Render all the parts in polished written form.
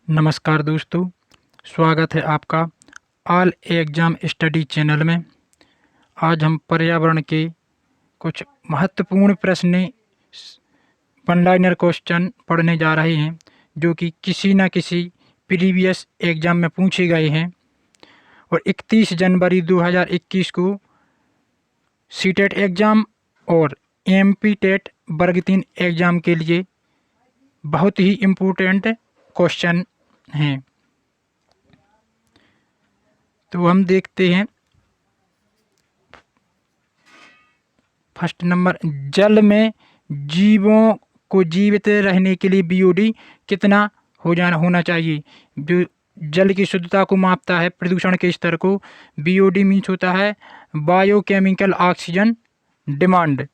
नमस्कार दोस्तों, स्वागत है आपका ऑल एग्ज़ाम स्टडी चैनल में। आज हम पर्यावरण के कुछ महत्वपूर्ण प्रश्न वन लाइनर क्वेश्चन पढ़ने जा रहे हैं जो कि किसी न किसी प्रीवियस एग्ज़ाम में पूछे गए हैं और 31 जनवरी 2021 को सीटेट एग्ज़ाम और एमपी टेट वर्ग 3 एग्ज़ाम के लिए बहुत ही इम्पोर्टेंट क्वेश्चन हैं। तो हम देखते हैं फर्स्ट नंबर, जल में जीवों को जीवित रहने के लिए बीओडी कितना होना चाहिए। जल की शुद्धता को मापता है, प्रदूषण के स्तर को। बीओडी मीन्स होता है बायोकेमिकल ऑक्सीजन डिमांड।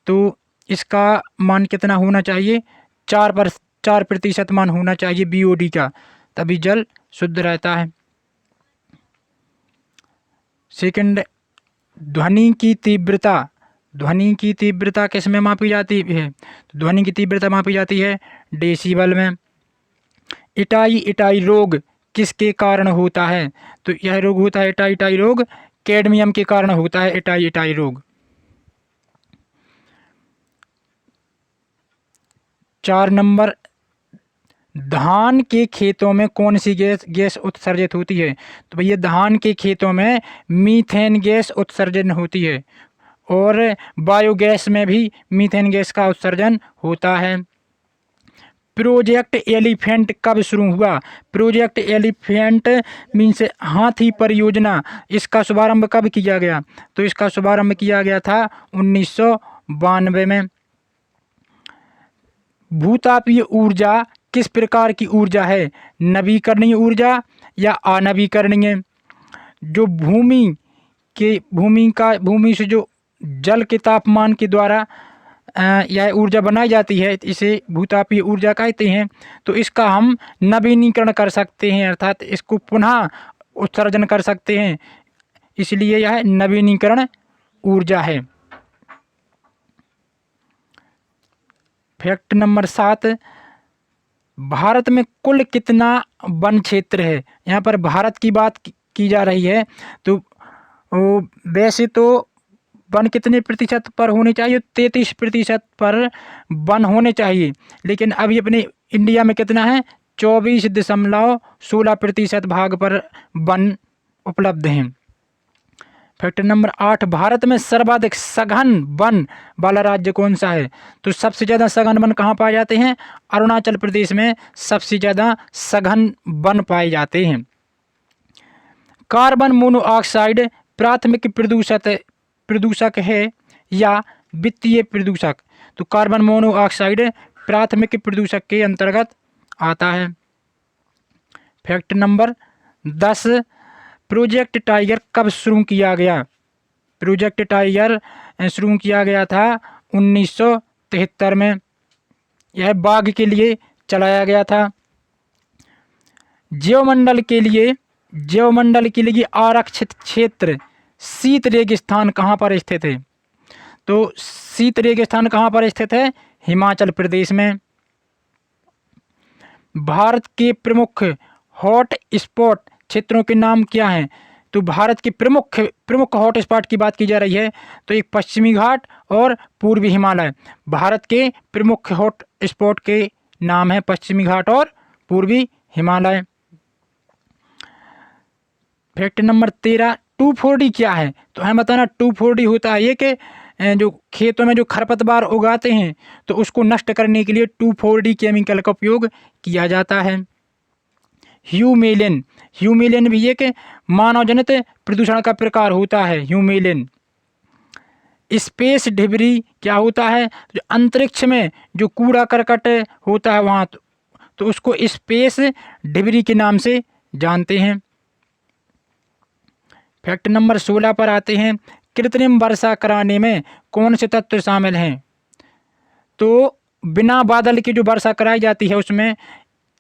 तो इसका मान कितना होना चाहिए? 4% मान होना चाहिए बीओडी का, तभी जल शुद्ध रहता है। सेकंड, ध्वनि की तीव्रता किस में मापी जाती है? तो ध्वनि की तीव्रता मापी जाती है डेसिबल में। इटाई रोग किसके कारण होता है? तो यह रोग होता है इटाई रोग, कैडमियम के कारण होता है इटाई रोग। 4 नंबर, धान के खेतों में कौन सी गैस उत्सर्जित होती है? तो भैया धान के खेतों में मीथेन गैस उत्सर्जन होती है और बायोगैस में भी मीथेन गैस का उत्सर्जन होता है। प्रोजेक्ट एलिफेंट कब शुरू हुआ? प्रोजेक्ट एलिफेंट मीन्स हाथी परियोजना, इसका शुभारंभ कब किया गया? तो इसका शुभारंभ किया गया था 1992 में। भूतापीय ऊर्जा किस प्रकार की ऊर्जा है? नवीकरणीय ऊर्जा या अनवीकरणीय? जो भूमि से जो जल के तापमान के द्वारा यह ऊर्जा बनाई जाती है, इसे भूतापीय ऊर्जा कहते हैं। तो इसका हम नवीनीकरण कर सकते हैं, अर्थात इसको पुनः उत्सर्जन कर सकते हैं, इसलिए यह नवीनीकरण ऊर्जा है। फैक्ट नंबर 7, भारत में कुल कितना वन क्षेत्र है? यहाँ पर भारत की बात की जा रही है। तो वैसे तो वन कितने प्रतिशत पर होने चाहिए? 33% पर वन होने चाहिए, लेकिन अभी अपने इंडिया में कितना है? 24.16% भाग पर वन उपलब्ध हैं। फैक्ट नंबर 8, भारत में सर्वाधिक सघन वन वाला राज्य कौन सा है? तो सबसे ज़्यादा सघन वन कहाँ पाए जाते हैं? अरुणाचल प्रदेश में सबसे ज़्यादा सघन वन पाए जाते हैं। कार्बन मोनोऑक्साइड प्राथमिक प्रदूषक है या वित्तीय प्रदूषक? तो कार्बन मोनोऑक्साइड प्राथमिक प्रदूषक के अंतर्गत आता है। फैक्ट नंबर 10, प्रोजेक्ट टाइगर कब शुरू किया गया? प्रोजेक्ट टाइगर शुरू किया गया था 1973 में। यह बाघ के लिए चलाया गया था। जैवमंडल के लिए आरक्षित क्षेत्र शीत रेगिस्तान कहाँ पर स्थित है? तो शीत रेगिस्तान कहाँ पर स्थित है? हिमाचल प्रदेश में। भारत के प्रमुख हॉट स्पॉट क्षेत्रों के नाम क्या हैं? तो भारत के प्रमुख हॉट स्पॉट की बात की जा रही है, तो एक पश्चिमी घाट और पूर्वी हिमालय। भारत के प्रमुख हॉट स्पॉट के नाम है पश्चिमी घाट और पूर्वी हिमालय। फैक्ट नंबर 13, 2,4-D क्या है? तो हमें बताना 2,4-D होता है ये कि जो खेतों में जो खरपतवार उगाते हैं तो उसको नष्ट करने के लिए 2,4-D केमिकल का उपयोग किया जाता है। ह्यूमेलिन भी एक मानव जनित प्रदूषण का प्रकार होता है, ह्यूमेलिन। स्पेस डिब्री क्या होता है? जो अंतरिक्ष में जो कूड़ा करकट होता है वहाँ, तो उसको स्पेस डिब्री के नाम से जानते हैं। फैक्ट नंबर 16 पर आते हैं, कृत्रिम वर्षा कराने में कौन से तत्व शामिल हैं? तो बिना बादल की जो वर्षा कराई जाती है उसमें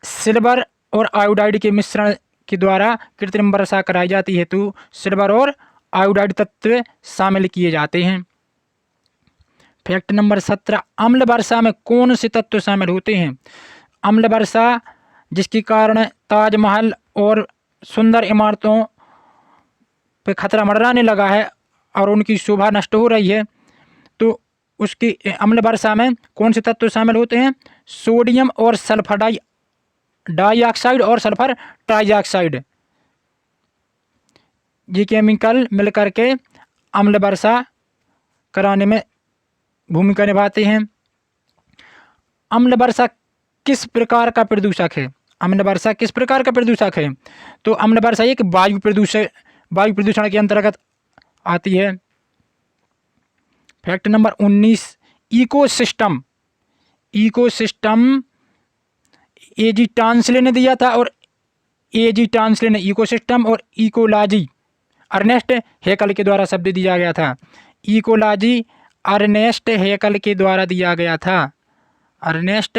सिल्वर और आयोडाइड के मिश्रण के द्वारा कृत्रिम वर्षा कराई जाती है, तो सिल्वर और आयोडाइड तत्व शामिल किए जाते हैं। फैक्ट नंबर 17, अम्ल वर्षा में कौन से तत्व शामिल होते हैं? अम्ल वर्षा जिसके कारण ताजमहल और सुंदर इमारतों पे खतरा मंडराने लगा है और उनकी शोभा नष्ट हो रही है। तो उसकी अम्ल वर्षा में कौन से तत्व शामिल होते हैं? सोडियम और सल्फर डाइऑक्साइड और सल्फर ट्राइऑक्साइड, ये केमिकल मिलकर के अम्ल वर्षा कराने में भूमिका निभाते हैं। अम्ल वर्षा किस प्रकार का प्रदूषक है? अम्ल वर्षा किस प्रकार का प्रदूषक है? तो अम्ल वर्षा एक वायु प्रदूषण के अंतर्गत आती है। फैक्ट नंबर 19, इकोसिस्टम एजी टांसले ने दिया था और एजी टांसले ने इकोसिस्टम और इकोलॉजी अर्नेस्ट हेकल के द्वारा शब्द दिया गया था। इकोलॉजी अर्नेस्ट हेकल के द्वारा दिया गया था। अर्नेस्ट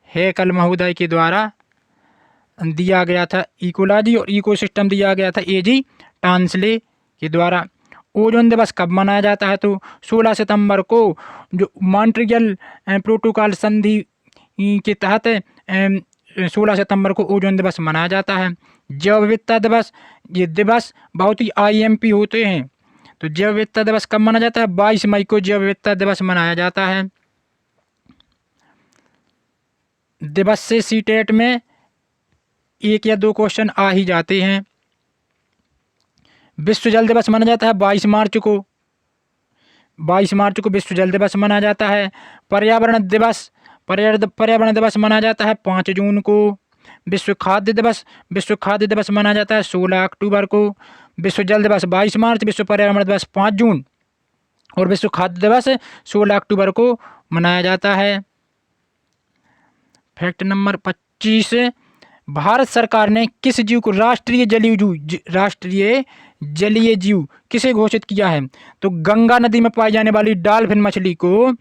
हेकल महोदय के द्वारा दिया गया था। इकोलॉजी और इकोसिस्टम दिया गया था एजी टांसले के द्वारा। ओजोन दिवस कब मनाया जाता है? तो 16 सितंबर को, जो मॉन्ट्रियल प्रोटोकॉल संधि के तहत 16 सितंबर को ओजोन दिवस मनाया जाता है। जैव विविधता दिवस, ये दिवस बहुत ही आईएमपी होते हैं। तो जैव विविधता दिवस कब मनाया जाता है? 22 मई को जैव विविधता दिवस मनाया जाता है। दिवस से सीटेट में 1 या 2 क्वेश्चन आ ही जाते हैं। विश्व जल दिवस मनाया जाता है 22 मार्च को। 22 मार्च को विश्व जल दिवस मनाया जाता है। पर्यावरण दिवस मनाया जाता है 5 जून को। विश्व खाद्य दिवस मनाया जाता है 16 अक्टूबर को। विश्व जल दिवस 22 मार्च, विश्व पर्यावरण दिवस 5 जून और विश्व खाद्य दिवस 16 अक्टूबर को मनाया जाता है। फैक्ट नंबर 25, भारत सरकार ने किस जीव को राष्ट्रीय जलीय जीव किसे घोषित किया है? तो गंगा नदी में पाई जाने वाली डॉल्फिन मछली को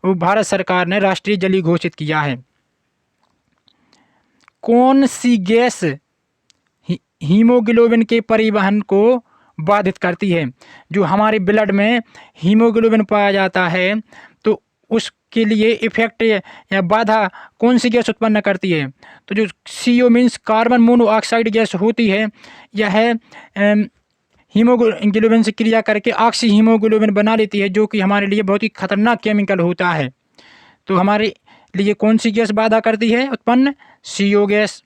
भारत सरकार ने राष्ट्रीय जलीय घोषित किया है। कौन सी गैस हीमोग्लोबिन के परिवहन को बाधित करती है? जो हमारे ब्लड में हीमोग्लोबिन पाया जाता है तो उसके लिए इफेक्ट या बाधा कौन सी गैस उत्पन्न करती है? तो जो CO means carbon monoxide gas होती है, यह हीमोग्लोबिन से क्रिया करके ऑक्सी हीमोग्लोबिन बना लेती है, जो कि हमारे लिए बहुत ही खतरनाक केमिकल होता है। तो हमारे लिए कौन सी गैस बाधा करती है उत्पन्न? CO gas.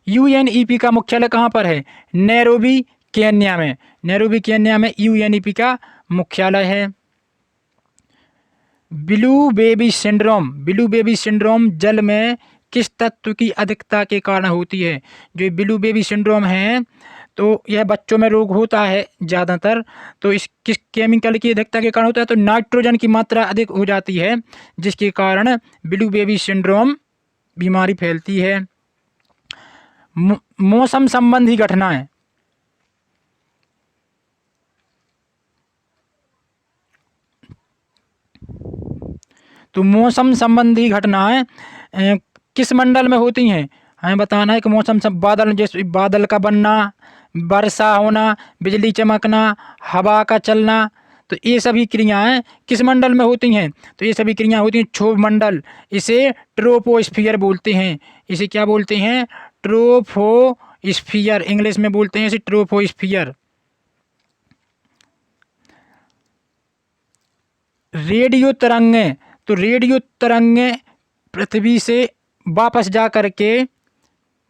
UNEP का मुख्यालय कहाँ पर है? नैरोबी केन्या में UNEP का मुख्यालय है। ब्लू बेबी सिंड्रोम जल में किस तत्व की अधिकता के कारण होती है? जो ब्लू बेबी सिंड्रोम है तो यह बच्चों में रोग होता है ज़्यादातर। तो इस किस केमिकल की अधिकता के कारण होता है? तो नाइट्रोजन की मात्रा अधिक हो जाती है, जिसके कारण ब्लू बेबी सिंड्रोम बीमारी फैलती है। मौसम संबंधी घटनाएं, तो मौसम संबंधी घटनाएं किस मंडल में होती हैं? हमें बताना है कि बादल, जैसे बादल का बनना, वर्षा होना, बिजली चमकना, हवा का चलना, तो ये सभी क्रियाएं किस मंडल में होती हैं? तो ये सभी क्रियाएं होती हैं क्षोभ मंडल। इसे ट्रोपोस्फियर बोलते हैं। इसे क्या बोलते हैं? ट्रोपोस्फियर, इंग्लिश में बोलते हैं इसे ट्रोपोस्फियर। रेडियो तरंगें, तो रेडियो तरंगें पृथ्वी से वापस जा करके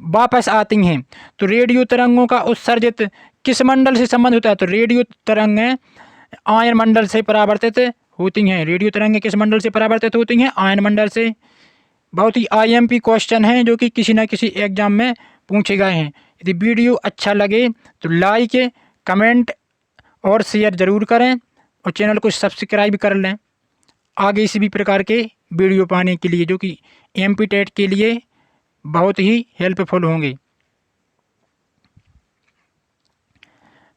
वापस आती हैं। तो रेडियो तरंगों का उत्सर्जित किस मंडल से संबंध होता है? तो रेडियो तरंगें आयन मंडल से परावर्तित होती हैं। रेडियो तरंगें किस मंडल से परावर्तित होती हैं? आयन मंडल से। बहुत ही IMP क्वेश्चन हैं जो कि किसी न किसी एग्जाम में पूछे गए हैं। यदि वीडियो अच्छा लगे तो लाइक, कमेंट और शेयर ज़रूर करें और चैनल को सब्सक्राइब कर लें आगे इसी भी प्रकार के वीडियो पाने के लिए, जो कि MP टेट के लिए बहुत ही हेल्पफुल होंगे।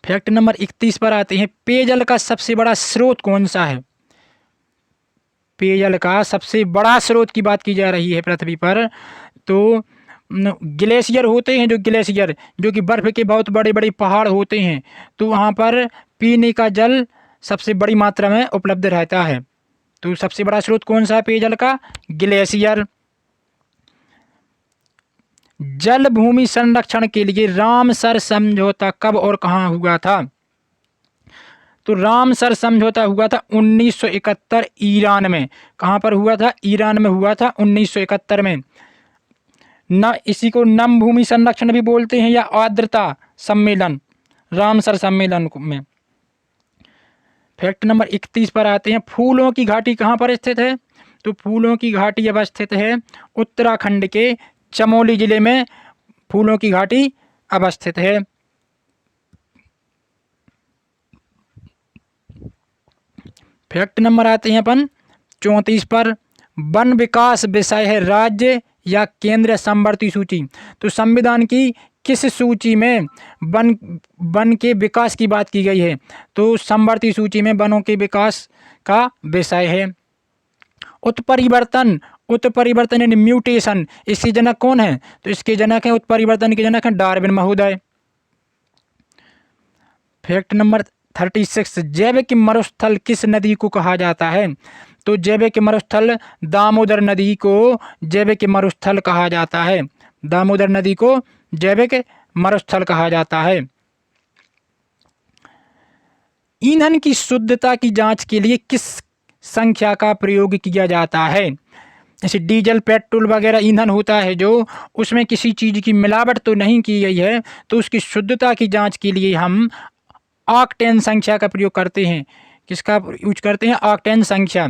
फैक्ट नंबर 31 पर आते हैं। पेयजल का सबसे बड़ा स्रोत कौन सा है? पेयजल का सबसे बड़ा स्रोत की बात की जा रही है पृथ्वी पर, तो ग्लेशियर होते हैं। ग्लेशियर जो कि बर्फ़ के बहुत बड़े बड़े पहाड़ होते हैं, तो वहाँ पर पीने का जल सबसे बड़ी मात्रा में उपलब्ध रहता है। तो सबसे बड़ा स्रोत कौन सा है पेयजल का? ग्लेशियर। जल भूमि संरक्षण के लिए रामसर समझौता कब और कहाँ हुआ था? तो रामसर समझौता हुआ था 1971 ईरान में। कहाँ पर हुआ था? ईरान में हुआ था 1971 में। न इसी को नम भूमि संरक्षण भी बोलते हैं या आर्द्रता सम्मेलन, रामसर सम्मेलन में। फैक्ट नंबर 31 पर आते हैं। फूलों की घाटी कहाँ पर स्थित है? तो फूलों की घाटी अवस्थित है उत्तराखंड के चमोली जिले में फूलों की घाटी अवस्थित है। फैक्ट नंबर आते हैं अपन 34 पर। वन विकास विषय है राज्य या केंद्र समवर्ती सूची। तो संविधान की किस सूची में वन के विकास की बात की गई है? तो समवर्ती सूची में वनों के विकास का विषय है। उत्परिवर्तन यानी म्यूटेशन, इसके जनक कौन है? तो इसके जनक है, उत्परिवर्तन के जनक है डार्विन महोदय। Fact number 36। जैविक मरुस्थल किस नदी को कहा जाता है? तो जैविक मरुस्थल दामोदर नदी को जैविक मरुस्थल कहा जाता है। दामोदर नदी को जैविक मरुस्थल कहा जाता है। ईंधन की शुद्धता की जांच के लिए किस संख्या का प्रयोग किया जाता है? जैसे डीजल पेट्रोल वगैरह ईंधन होता है जो, उसमें किसी चीज़ की मिलावट तो नहीं की गई है, तो उसकी शुद्धता की जांच के लिए हम ऑक्टेन संख्या का प्रयोग करते हैं। किसका यूज करते हैं? ऑक्टेन संख्या।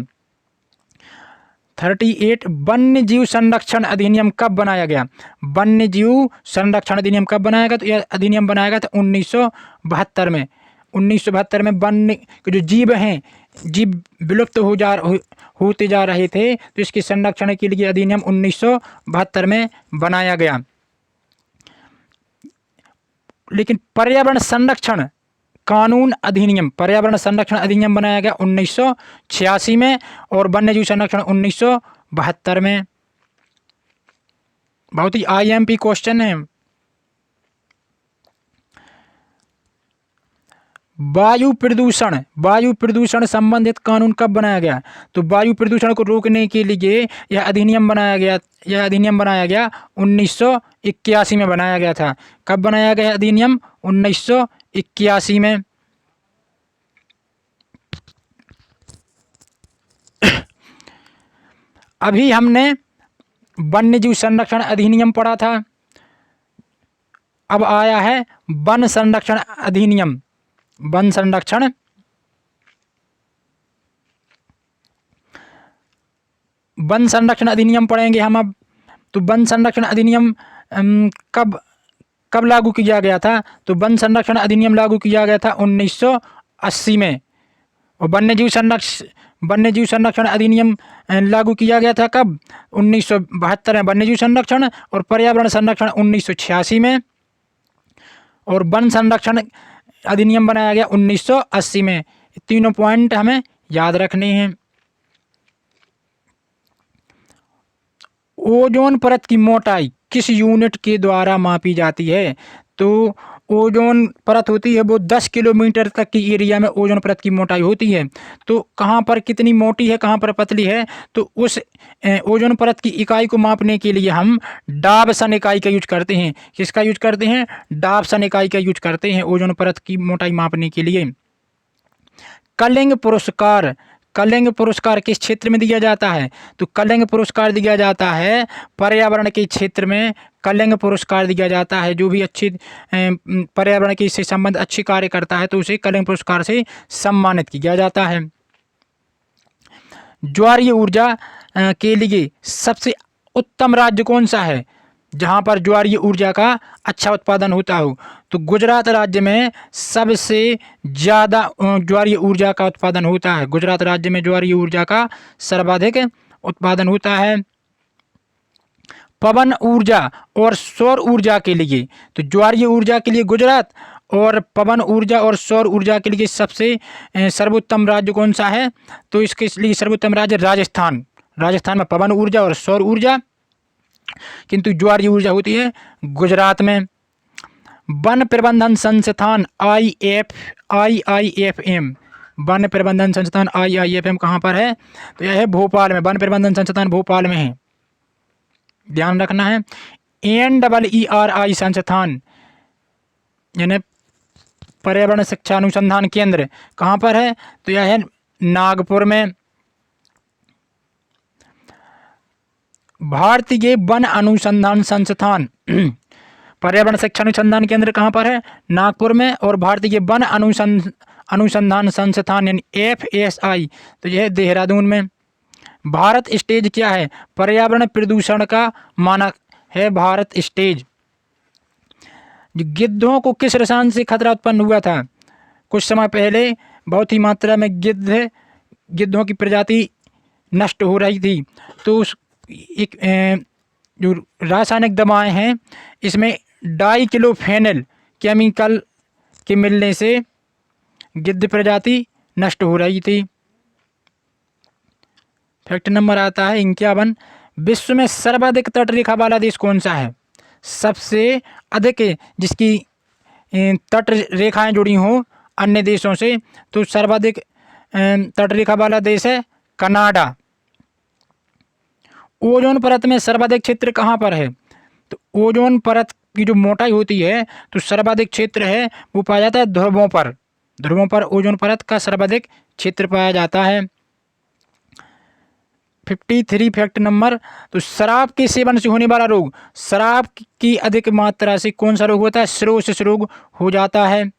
38। वन्य जीव संरक्षण अधिनियम कब बनाया गया? वन्य जीव संरक्षण अधिनियम कब बनाया गया? तो यह अधिनियम बनाया गया था 1972 में। 1972 में वन्य जो जीव हैं, जीव विलुप्त होते जा रहे थे, तो इसके संरक्षण के लिए अधिनियम 1972 में बनाया गया। लेकिन पर्यावरण संरक्षण कानून अधिनियम, पर्यावरण संरक्षण अधिनियम बनाया गया 1986 में और वन्य जीव संरक्षण 1972 में। बहुत ही IMP क्वेश्चन है। वायु प्रदूषण संबंधित कानून कब बनाया गया? तो वायु प्रदूषण को रोकने के लिए यह अधिनियम बनाया गया 1981 में बनाया गया था। कब बनाया गया अधिनियम? 1981 में। अभी हमने वन्य जीव संरक्षण अधिनियम पढ़ा था, अब आया है वन संरक्षण अधिनियम। वन संरक्षण अधिनियम पढ़ेंगे हम अब। तो वन संरक्षण अधिनियम कब लागू किया गया था? तो वन संरक्षण अधिनियम लागू किया गया था 1980 में। और वन्य जीव संरक्षण अधिनियम लागू किया गया था कब? 1972 में वन्य जीव संरक्षण, और पर्यावरण संरक्षण 1986 में, और वन संरक्षण अधिनियम बनाया गया 1980 में। तीनों पॉइंट हमें याद रखने हैं। ओजोन परत की मोटाई किस यूनिट के द्वारा मापी जाती है? तो ओजोन परत होती है वो 10 किलोमीटर तक की एरिया में ओजोन परत की मोटाई होती है। तो कहाँ पर कितनी मोटी है, कहाँ पर पतली है, तो उस ओजोन परत की इकाई को मापने के लिए हम डाबसन इकाई का यूज करते हैं। किसका यूज करते हैं? डाबसन इकाई का यूज करते हैं ओजोन परत की मोटाई मापने के लिए। कलिंग पुरस्कार किस क्षेत्र में दिया जाता है? तो कलिंग पुरस्कार दिया जाता है पर्यावरण के क्षेत्र में। कलिंग पुरस्कार दिया जाता है जो भी अच्छी पर्यावरण के से संबंध अच्छी कार्य करता है तो उसे कलिंग पुरस्कार से सम्मानित किया जाता है। ज्वारीय ऊर्जा के लिए सबसे उत्तम राज्य कौन सा है जहाँ पर ज्वारीय ऊर्जा का अच्छा उत्पादन होता हो? तो गुजरात राज्य में सबसे ज़्यादा ज्वारीय ऊर्जा का उत्पादन होता है। गुजरात राज्य में ज्वारीय ऊर्जा का सर्वाधिक उत्पादन होता है। पवन ऊर्जा और सौर ऊर्जा के लिए, तो ज्वारीय ऊर्जा के लिए गुजरात और पवन ऊर्जा और सौर ऊर्जा के लिए सबसे सर्वोत्तम राज्य कौन सा है? तो इसके लिए सर्वोत्तम राज्य राजस्थान। राजस्थान में पवन ऊर्जा और सौर ऊर्जा, किंतु ज्वारीय ऊर्जा होती है गुजरात में। वन प्रबंधन संस्थान IIFM, वन प्रबंधन संस्थान IIFM कहाँ पर है? तो यह है भोपाल में। वन प्रबंधन संस्थान भोपाल में है, ध्यान रखना है। NEERI संस्थान यानी पर्यावरण शिक्षा अनुसंधान केंद्र कहाँ पर है? तो यह है नागपुर में। भारतीय वन अनुसंधान संस्थान पर्यावरण शिक्षा अनुसंधान केंद्र कहाँ पर है? नागपुर में। और भारतीय वन अनुसंधान संस्थान यानी FSI तो यह देहरादून में। भारत स्टेज क्या है? पर्यावरण प्रदूषण का मानक है भारत स्टेज। गिद्धों को किस रसायन से खतरा उत्पन्न हुआ था? कुछ समय पहले बहुत ही मात्रा में गिद्धों की प्रजाति नष्ट हो रही थी, तो उस एक जो रासायनिक दवाएं हैं इसमें डाइक्लोफेनेल केमिकल के मिलने से गिद्ध प्रजाति नष्ट हो रही थी। फैक्ट नंबर आता है 51। विश्व में सर्वाधिक तटरेखा वाला देश कौन सा है? सबसे अधिक जिसकी तट रेखाएं जुड़ी हों अन्य देशों से, तो सर्वाधिक तटरेखा वाला देश है कनाडा। ओजोन परत में सर्वाधिक क्षेत्र कहाँ पर है? तो ओजोन परत की जो मोटाई होती है तो सर्वाधिक क्षेत्र है वो पाया जाता है ध्रुवों पर। ध्रुवों पर ओजोन परत का सर्वाधिक क्षेत्र पाया जाता है। 53 फैक्ट नंबर। तो शराब के सेवन से होने वाला रोग, शराब की अधिक मात्रा से कौन सा रोग होता है? सिरोसिस रोग हो जाता है।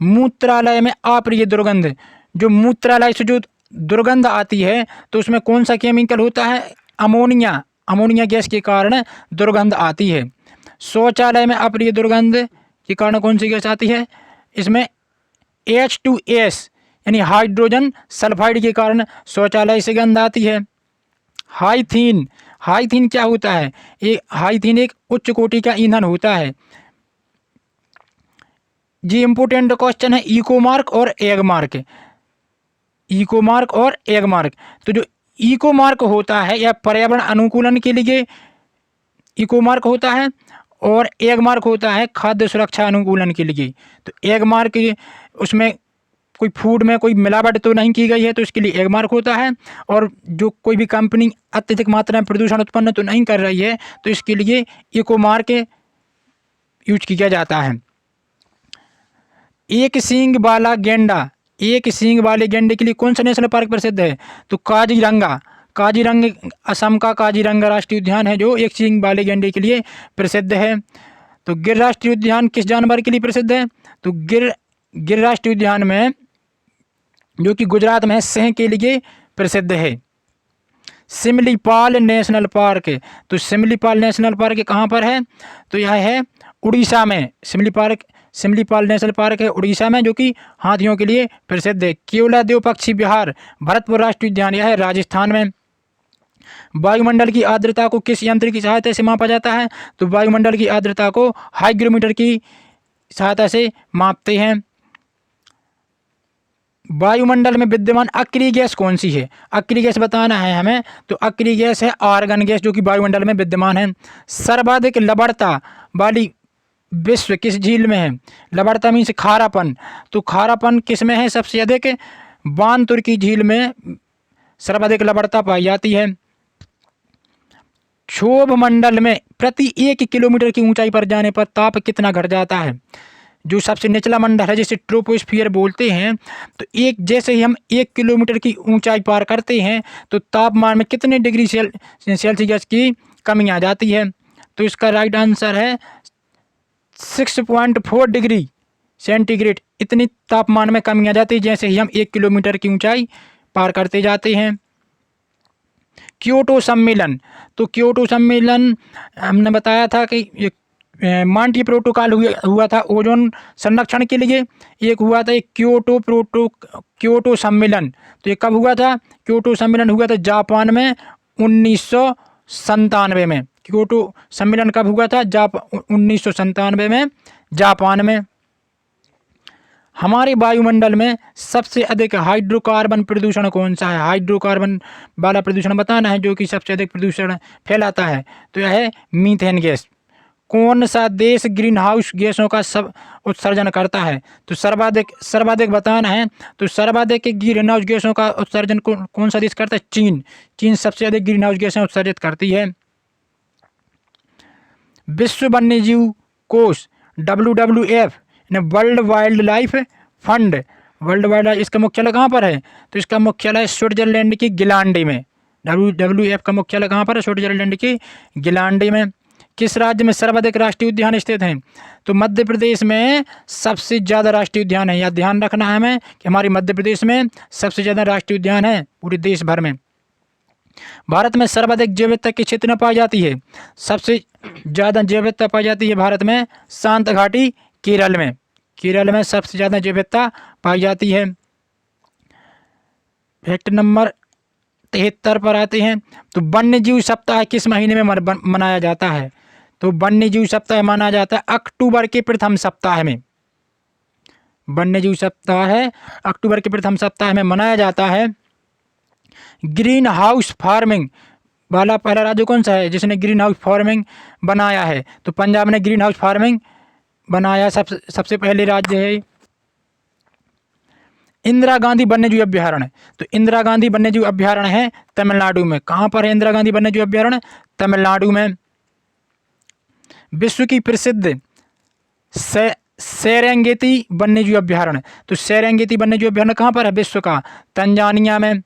मूत्रालय में अप्रिय दुर्गंध, जो मूत्रालय से जो दुर्गंध आती है तो उसमें कौन सा केमिकल होता है? अमोनिया। अमोनिया गैस के कारण दुर्गंध आती है। शौचालय में अप्रिय दुर्गंध के कारण कौन सी गैस आती है? इसमें H2S यानी हाइड्रोजन सल्फाइड के कारण शौचालय से गंध आती है। हाइथीन, हाइथीन क्या होता है? हाइथीन एक उच्च कोटि का ईंधन होता है। जी इम्पोर्टेंट क्वेश्चन है इको मार्क और एग मार्क। इको मार्क और एग मार्क, तो जो इको मार्क होता है यह पर्यावरण अनुकूलन के लिए इको मार्क होता है और एग मार्क होता है खाद्य सुरक्षा अनुकूलन के लिए। तो एग मार्क उसमें कोई फूड में कोई मिलावट तो नहीं की गई है तो इसके लिए एग मार्क होता है, और जो कोई भी कंपनी अत्यधिक मात्रा में प्रदूषण उत्पन्न तो नहीं कर रही है तो इसके लिए इको मार्क यूज किया जाता है। एक सींग वाला गेंडा, एक सींग वाले गेंडे के लिए कौन सा नेशनल पार्क प्रसिद्ध है? तो काजीरंगा। काजीरंगा असम का काजीरंगा राष्ट्रीय उद्यान है जो एक सींग वाले गेंडे के लिए प्रसिद्ध है। तो गिर राष्ट्रीय उद्यान किस जानवर के लिए प्रसिद्ध है? तो गिर राष्ट्रीय उद्यान में जो कि गुजरात में है सिंह के लिए प्रसिद्ध है। सिमलीपाल नेशनल पार्क, तो सिमलीपाल नेशनल पार्क कहाँ पर है? तो यह है उड़ीसा में। सिमलीपाल नेशनल पार्क है उड़ीसा में जो कि हाथियों के लिए प्रसिद्ध है। केवलादेव पक्षी विहार भरतपुर राष्ट्रीय उद्यान यह है राजस्थान में। वायुमंडल की आर्द्रता को किस यंत्र की सहायता से मापा जाता है? तो वायुमंडल की आर्द्रता को हाइग्रोमीटर की सहायता से मापते हैं। वायुमंडल में विद्यमान अक्रिय गैस कौन सी है? अक्रिय गैस बताना है हमें, तो अक्रिय गैस है आर्गन गैस जो कि वायुमंडल में विद्यमान है। सर्वाधिक लवणता वाली विश्व किस झील में है? लवणता मीन्स खारापन, तो खारापन किस में है सबसे अधिक? बानतुर की झील में सर्वाधिक लवणता पाई जाती है। क्षोभ मंडल में प्रति 1 किलोमीटर की ऊंचाई पर जाने पर ताप कितना घट जाता है? जो सबसे निचला मंडल है जिसे ट्रोपोस्फियर बोलते हैं, तो जैसे ही हम 1 किलोमीटर की ऊंचाई पार करते हैं तो तापमान में कितने डिग्री सेल्सियस की कमी आ जाती है? तो इसका राइट आंसर है 6.4 डिग्री सेंटीग्रेड। इतनी तापमान में कमी आ जाती है जैसे ही हम 1 किलोमीटर की ऊंचाई पार करते जाते हैं। क्योटो सम्मेलन, तो क्योटो सम्मेलन हमने बताया था कि मॉन्ट्रियल प्रोटोकॉल हुआ था ओजोन संरक्षण के लिए। एक हुआ था एक क्योटो सम्मेलन, तो ये कब हुआ था? क्योटो सम्मेलन हुआ था जापान में 1997 में। क्योटो सम्मेलन कब हुआ था? 1997 में जापान में। हमारे वायुमंडल में सबसे अधिक हाइड्रोकार्बन प्रदूषण कौन सा है? हाइड्रोकार्बन वाला प्रदूषण बताना है जो कि सबसे अधिक प्रदूषण फैलाता है, तो यह है मीथेन गैस। कौन सा देश ग्रीन हाउस गैसों का सब उत्सर्जन करता है? तो सर्वाधिक बताना है, तो सर्वाधिक ग्रीन हाउस गैसों का उत्सर्जन कौन सा देश करता है? चीन। चीन सबसे अधिक ग्रीन हाउस गैसें उत्सर्जित करती है। विश्व वन्यजीव कोष WWF world wild life fund, world wild life, इसका मुख्यालय कहाँ पर है? तो इसका मुख्यालय स्विट्जरलैंड की गिलांडी में। WWF का मुख्यालय कहाँ पर है? स्विट्जरलैंड की गिलांडी में। किस राज्य में सर्वाधिक राष्ट्रीय उद्यान स्थित हैं? तो मध्य प्रदेश में सबसे ज़्यादा राष्ट्रीय उद्यान है। यह ध्यान रखना है हमें कि हमारी मध्य प्रदेश में सबसे ज़्यादा राष्ट्रीय उद्यान है पूरे देश भर में। भारत में सर्वाधिक जैव विविधता किस क्षेत्र में पाई जाती है? सबसे ज़्यादा जैव विविधता पाई जाती है भारत में शांत घाटी केरल में। केरल में सबसे ज़्यादा जैव विविधता पाई जाती है। फैक्ट नंबर 73 पर आते हैं। तो वन्य जीव सप्ताह किस महीने में मनाया जाता है? तो वन्य जीव सप्ताह मनाया जाता है अक्टूबर के प्रथम सप्ताह में। वन्य जीव सप्ताह है अक्टूबर के प्रथम सप्ताह में मनाया जाता है। ग्रीन हाउस फार्मिंग वाला पहला राज्य कौन सा है जिसने ग्रीन हाउस फार्मिंग बनाया है? तो पंजाब ने ग्रीन हाउस फार्मिंग बनाया, सबसे पहले राज्य है। इंदिरा गांधी वन्यजीव अभ्यारण्य, तो इंदिरा गांधी वन्यजीव अभ्यारण्य है तमिलनाडु में। कहाँ पर है इंदिरा गांधी वन्यजीव अभ्यारण्य? तमिलनाडु में। विश्व की प्रसिद्ध सेरेंगेती वन्यजीव अभ्यारण्य, तो सेरेंगेती वन्यजीव अभ्यारण्य कहाँ पर है विश्व का? तंजानिया में।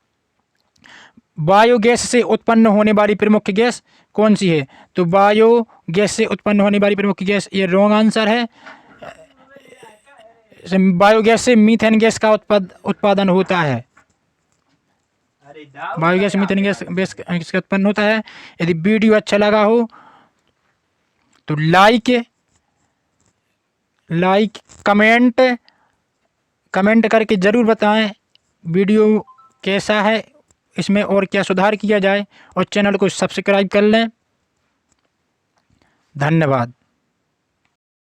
बायोगैस से उत्पन्न होने वाली प्रमुख गैस कौन सी है? तो बायोगैस से उत्पन्न होने वाली प्रमुख गैस, ये रॉन्ग आंसर है। बायोगैस से मीथेन गैस का उत्पादन होता है। बायोगैस मीथेन गैस का उत्पन्न होता है। यदि वीडियो अच्छा लगा हो तो लाइक कमेंट करके ज़रूर बताएं वीडियो कैसा है, इसमें और क्या सुधार किया जाए, और चैनल को सब्सक्राइब कर लें। धन्यवाद।